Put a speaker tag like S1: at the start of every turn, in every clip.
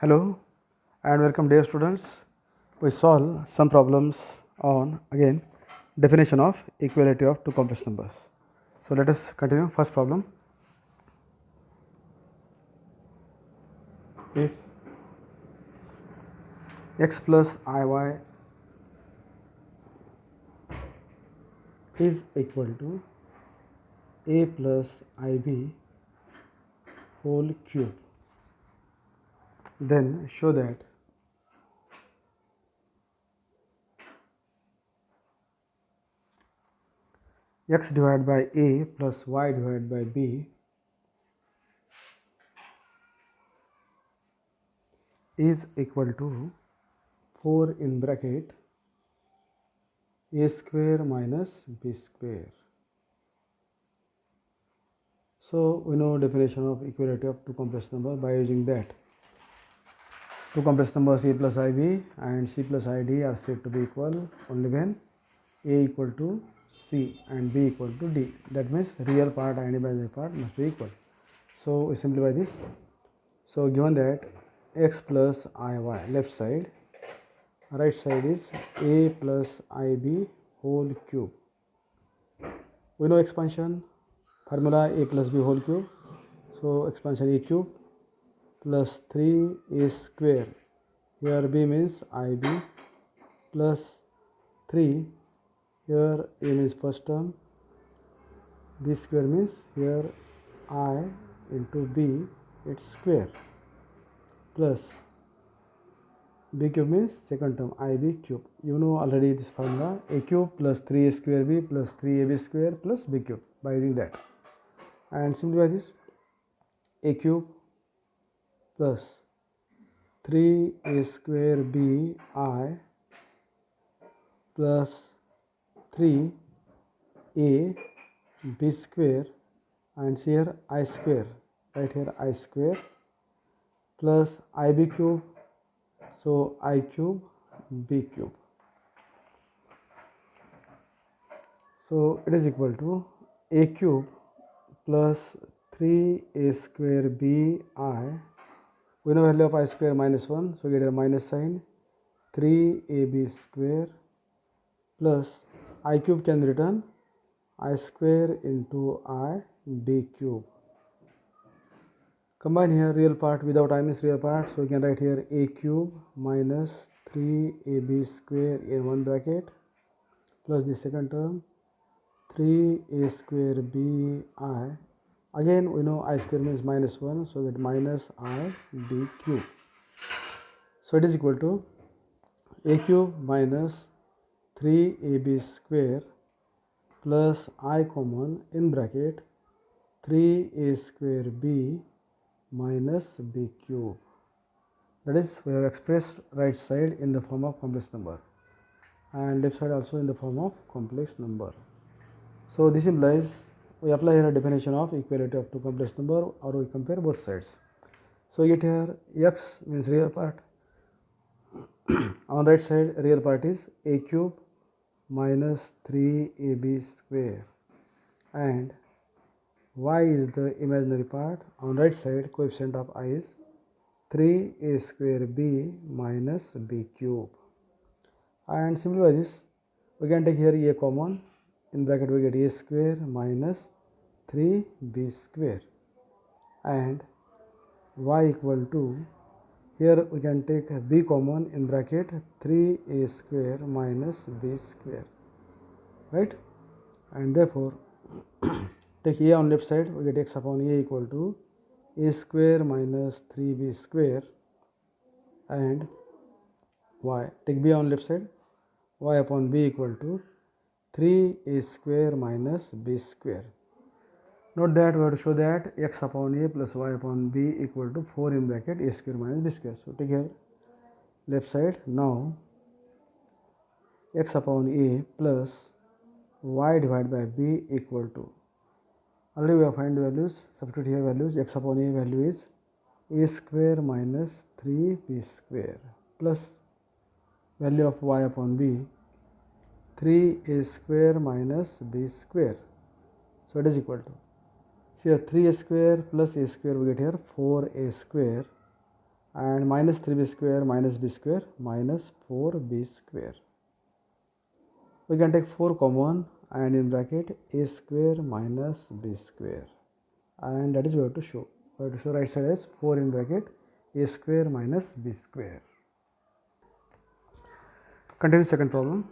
S1: Hello and welcome dear students. We solve some problems on again definition of equality of two complex numbers. So let us continue. First problem. If x plus iy is equal to a plus ib whole cube, then show that x divided by a plus y divided by b is equal to 4 in bracket a square minus b square. So we know definition of equality of two complex numbers by using that. Two complex numbers a plus ib and c plus id are said to be equal only when a equal to c and b equal to d. That means real part and imaginary part must be equal. So we simplify this. So given that x plus iy left side, right side is a plus ib whole cube. We know expansion formula a plus b whole cube. So expansion a cube plus 3a square. Here b means ib plus 3. Here a means first term. B square means here I into b its square plus b cube means second term ib cube. You know already this formula a cube plus 3a square b plus 3ab square plus b cube by using that. And simplify this a cube plus 3a square b I plus 3a b square and here I square, right here I square plus ib cube, so I cube b cube. So it is equal to a cube plus 3a square b I. We know value of I square minus 1, so get a minus sign. 3ab square plus I cube can be written I square into I b cube. Combine here real part without I means real part, so we can write here a cube minus 3ab square in one bracket plus the second term 3a square b I. Again we know I square means minus 1, so get minus I b cube. So it is equal to a cube minus 3ab square plus I common in bracket 3a square b minus b cube. That is, we have expressed right side in the form of complex number and left side also in the form of complex number. So this implies we apply here a definition of equality of two complex number, or we compare both sides. So we get here x means real part. On right side real part is a cube minus 3ab square and y is the imaginary part. On right side coefficient of I is 3a square b minus b cube. And simplify this, we can take here a common, in bracket we get a square minus 3b square and y equal to, here we can take b common, in bracket 3a square minus b square, right? And therefore take a on left side, we get x upon a equal to a square minus 3b square and y, take b on left side, y upon b equal to 3a square minus b square. Note that we have to show that x upon a plus y upon b equal to 4 in bracket a square minus b square. So take here left side. Now x upon a plus y divided by b equal to, already we have find the values, substitute here values. X upon a value is a square minus 3b square plus value of y upon b 3a square minus b square. So it is equal to, so here 3a square plus a square we get here 4a square and minus 3b square minus b square minus 4b square. We can take 4 common and in bracket a square minus b square, and that is we have to show. We have to show right side as 4 in bracket a square minus b square. Continue second problem.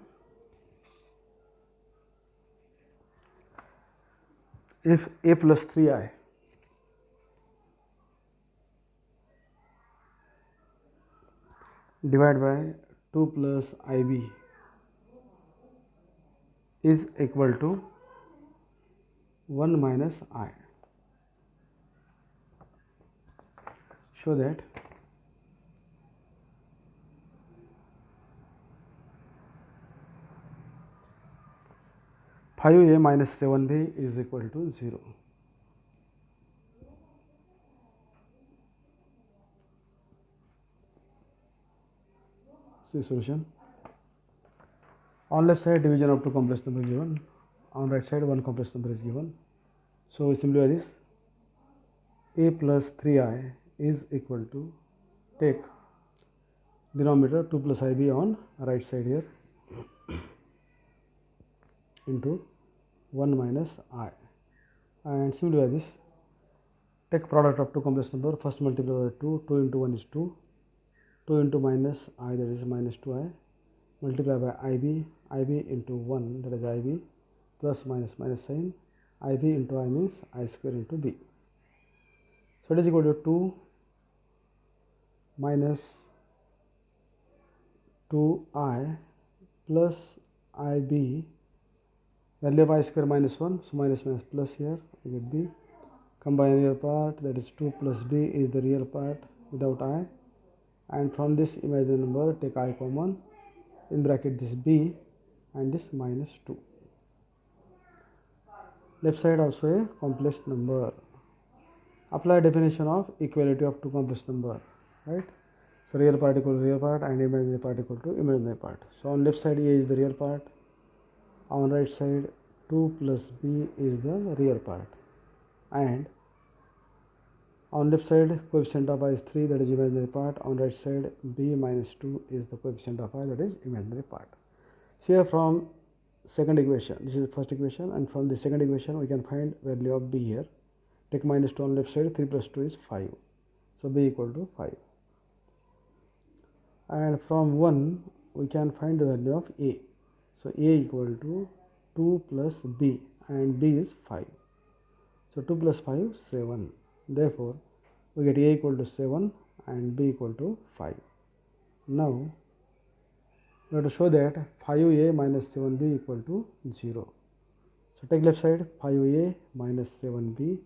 S1: If a plus 3i divided by 2 plus ib is equal to 1 minus I, show that five a minus 7b is equal to 0. See solution. On left side division of two complex number given, on right side one complex number is given. So we simplify this. A plus 3i is equal to, take denominator 2 plus ib on right side here into 1 minus I, and simplify this. Take product of two complex number, first multiply by 2, 2 into 1 is 2, 2 into minus I, that is minus 2i, multiply by ib, ib into 1, that is ib, plus minus minus sign, ib into I means I square into b. So it is equal to 2 minus 2i plus ib, value of I square minus 1, so minus minus plus here, we get b. Combine your part, that is 2 plus b is the real part without I, and from this imaginary number take I common, in bracket this b and this minus 2. Left side also a complex number. Apply definition of equality of two complex number, right? So real part equal to real part and imaginary part equal to imaginary part. So on left side a is the real part, on right side 2 plus b is the real part, and on left side coefficient of I is 3, that is imaginary part, on right side b minus 2 is the coefficient of I, that is imaginary part. So here from second equation, this is the first equation, and from the second equation we can find value of b here. Take minus 2 on left side, 3 plus 2 is 5, so b equal to 5. And from 1 we can find the value of a, so a equal to 2 plus b, and b is 5, so 2 plus 5 7, therefore we get a equal to 7 and b equal to 5. Now we have to show that 5a minus 7b equal to 0. So take left side, 5a minus 7b,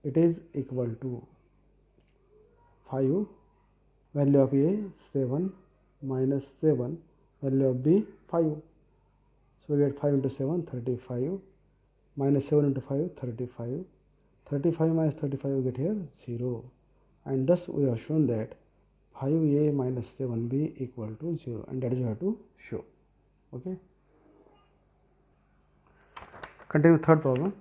S1: it is equal to 5, value of a 7 minus 7, value of b 5. So we get 5 into 7 35, minus 7 into 5 35, 35 minus 35 we get here 0, and thus we have shown that 5a minus 7b equal to 0, and that is we have to show. Okay. Continue third problem.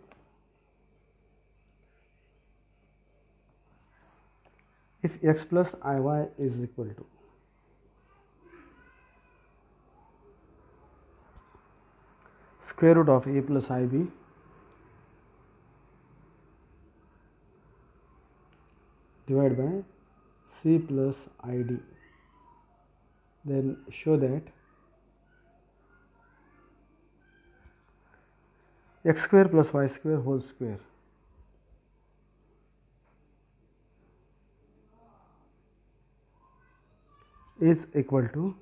S1: If x plus iy is equal to square root of a plus ib divided by c plus id, then show that x square plus y square whole square is equal to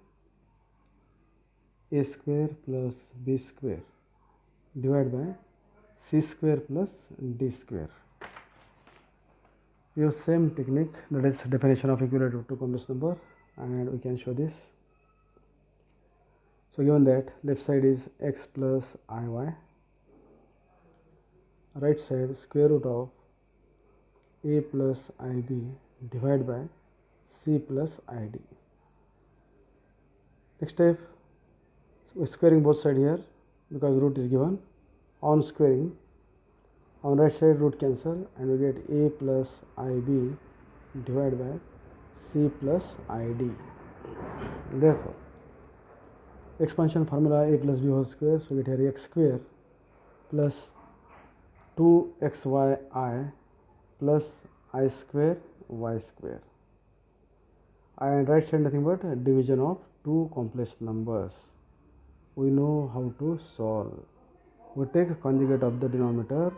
S1: a square plus b square divided by c square plus d square. We use same technique, that is definition of equality of two complex number, and we can show this. So given that left side is x plus iy, right side square root of a plus ib divided by c plus id. Next step, we are squaring both sides here because root is given. On squaring, on right side root cancel and we get a plus ib divided by c plus id. Therefore, expansion formula a plus b whole square, so we get here x square plus 2xyi plus I square y square, and right side nothing but division of two complex numbers. We know how to solve. We take conjugate of the denominator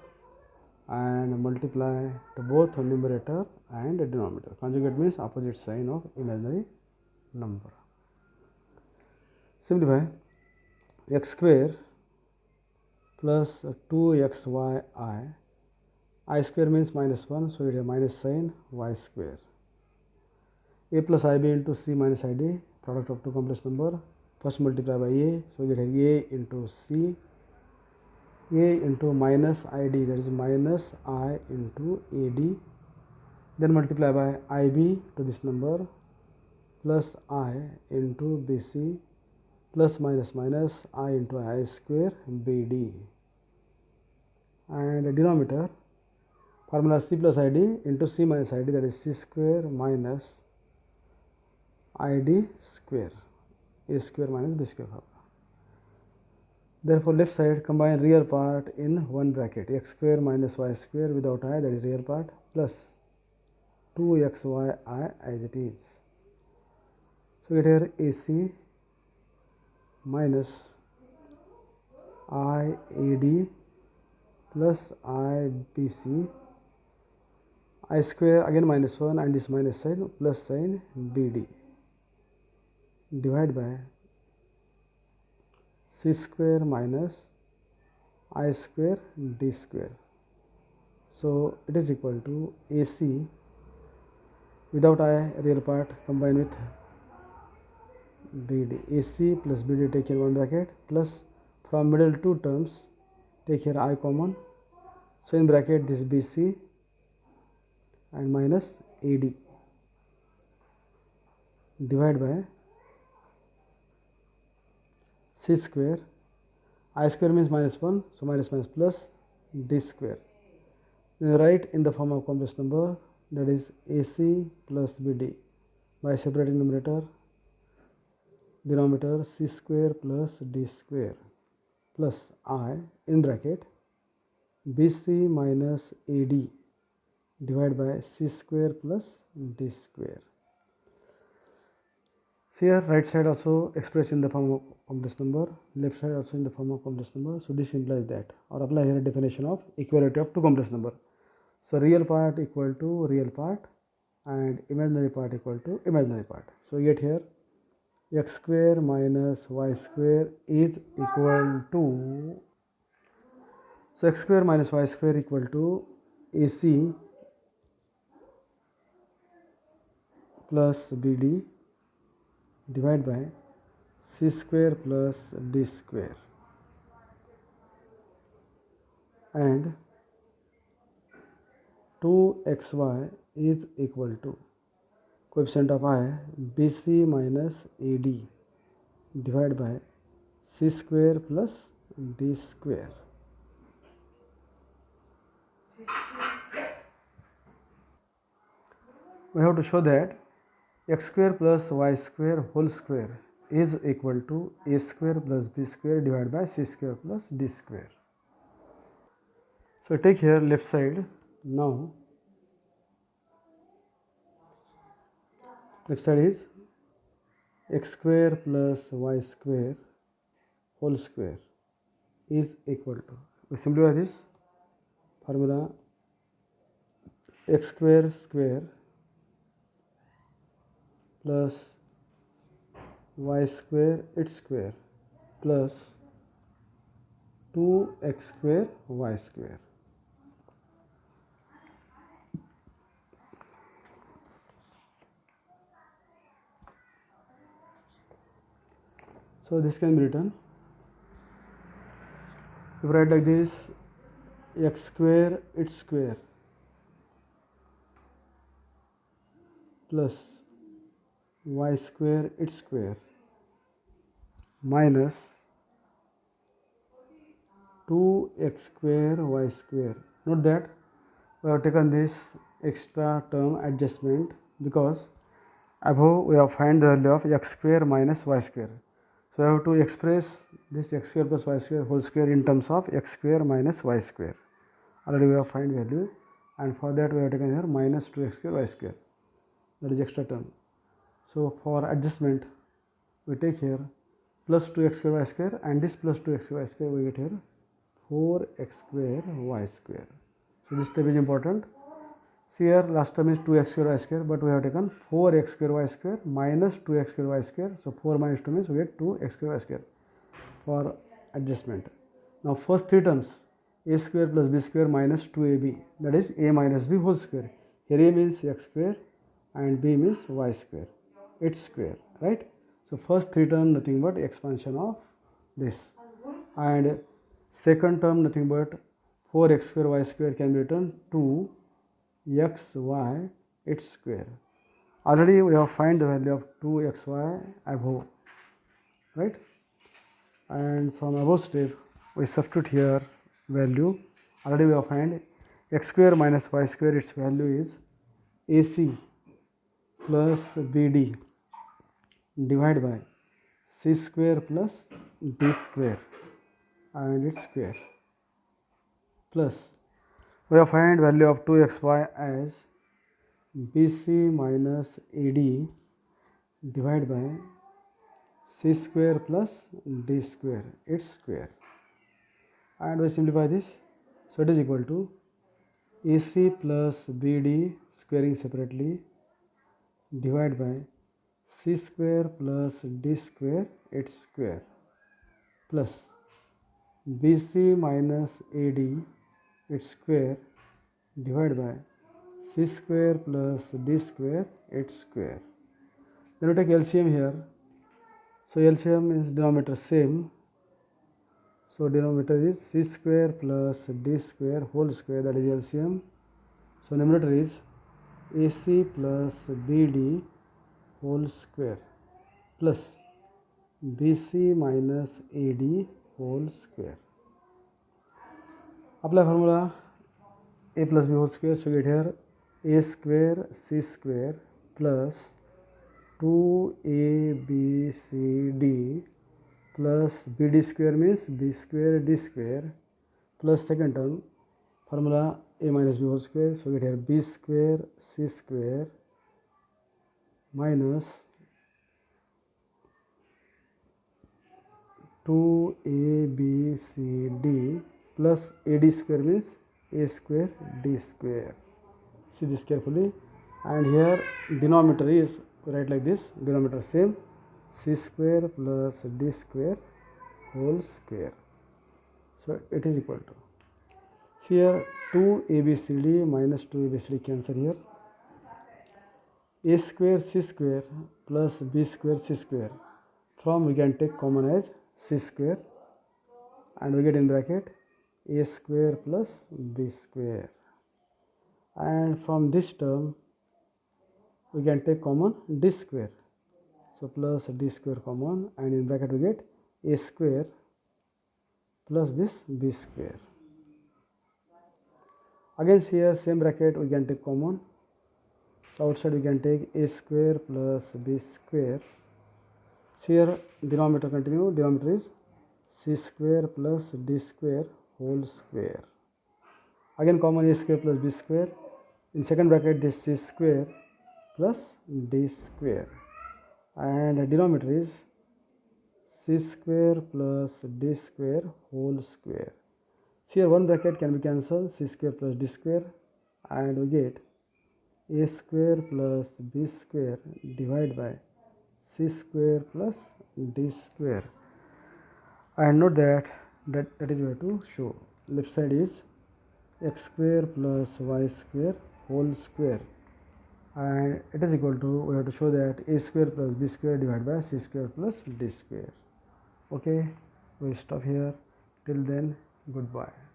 S1: and multiply to both numerator and denominator. Conjugate means opposite sign of imaginary number. Simplify x square plus 2xyi. I square means minus 1, so it is a minus sign y square. A plus ib into c minus id, product of two complex number. First multiply by a, so we get a into c, a into minus id, that is minus I into ad. Then multiply by ib to this number plus I into bc plus minus minus I into I square bd. And denominator formula c plus id into c minus id, that is c square minus id square, a square minus b square formula. Therefore, left side combine real part in one bracket, x square minus y square without I, that is real part, plus 2xyi as it is. So, get here AC minus IAD plus IBC, I square again minus 1 and this minus sign plus sign BD, divide by c square minus I square d square. So, it is equal to AC without I real part combine with BD, AC plus BD take here one bracket plus from middle two terms take here I common. So, in bracket this BC and minus AD, divide by c square, I square means minus 1, so minus minus plus d square. Then write in the form of complex number, that is AC plus BD, by separating numerator, denominator c square plus d square plus I in bracket BC minus AD, divided by c square plus d square. So, here right side also expressed in the form of complex number, left side also in the form of complex number. So, this implies that, or apply here a definition of equality of two complex number. So, real part equal to real part and imaginary part equal to imaginary part. So, we get here x square minus y square is equal to, so x square minus y square equal to AC plus BD divided by c square plus d square, and 2xy is equal to coefficient of I BC minus AD divided by c square plus d square. We have to show that x square plus y square whole square is equal to a square plus b square divided by c square plus d square. So, take here left side. Now, left side is x square plus y square whole square is equal to, we simplify this formula, x square square plus y square its square plus 2x square y square. So, this can be written, if we write like this, x square its square plus y square its square minus 2x square y square. Note that we have taken this extra term adjustment because Above we have find the value of x square minus y square. So I have to express this x square plus y square whole square in terms of x square minus y square. Already we have find value, and for that we have taken here minus 2x square y square, that is extra term. So for adjustment we take here plus 2x square y square, and this plus 2x square y square we get here 4x square y square. So this step is important. See here last term is 2x square y square, but we have taken 4x square y square minus 2x square y square. So 4 minus 2 means we get 2x square y square for adjustment. Now first three terms, a square plus b square minus 2ab, that is a minus b whole square. Here a means x square and b means y square, its square, right? So first three term nothing but expansion of this, and second term nothing but 4x square y square can be written 2xy its square. Already we have find the value of 2xy above, right? And from above step we substitute here value. Already we have find x square minus y square, its value is ac plus bd divided by c square plus d square and its square, plus we have find value of 2xy as bc minus ad divided by c square plus d square, its square, and we simplify this. So it is equal to ac plus bd squaring separately divided by c square plus d square, its square, plus bc minus ad its square divided by c square plus d square, its square. Then we take LCM here. So LCM is denominator same. So denominator is c square plus d square whole square, that is LCM. So numerator is ac plus bd whole square plus bc minus ad whole square. Apply formula a plus b whole square. So get here a square c square plus 2abcd plus bd square means b square d square, plus second term formula a minus b whole square. So get here b square c square minus 2abcd plus ad square means a square d square. See this carefully, and here denominator is write like this, denominator same, c square plus d square whole square. So it is equal to, see here 2abcd minus 2abcd cancel here, a square c square plus b square c square, from we can take common as c square, and we get in bracket a square plus b square, and from this term we can take common d square. So plus d square common, and in bracket we get a square plus this b square. Again here same bracket we can take common. So outside we can take a square plus b square. So here denominator continue, denominator is c square plus d square whole square. Again common a square plus b square. In second bracket this c square plus d square, and the denominator is c square plus d square whole square. So here one bracket can be cancelled, c square plus d square, and we get a square plus b square divided by c square plus d square. And note that is where to show. Left side is x square plus y square whole square, and it is equal to, we have to show that a square plus b square divided by c square plus d square. Okay, we will stop here. Till then, goodbye.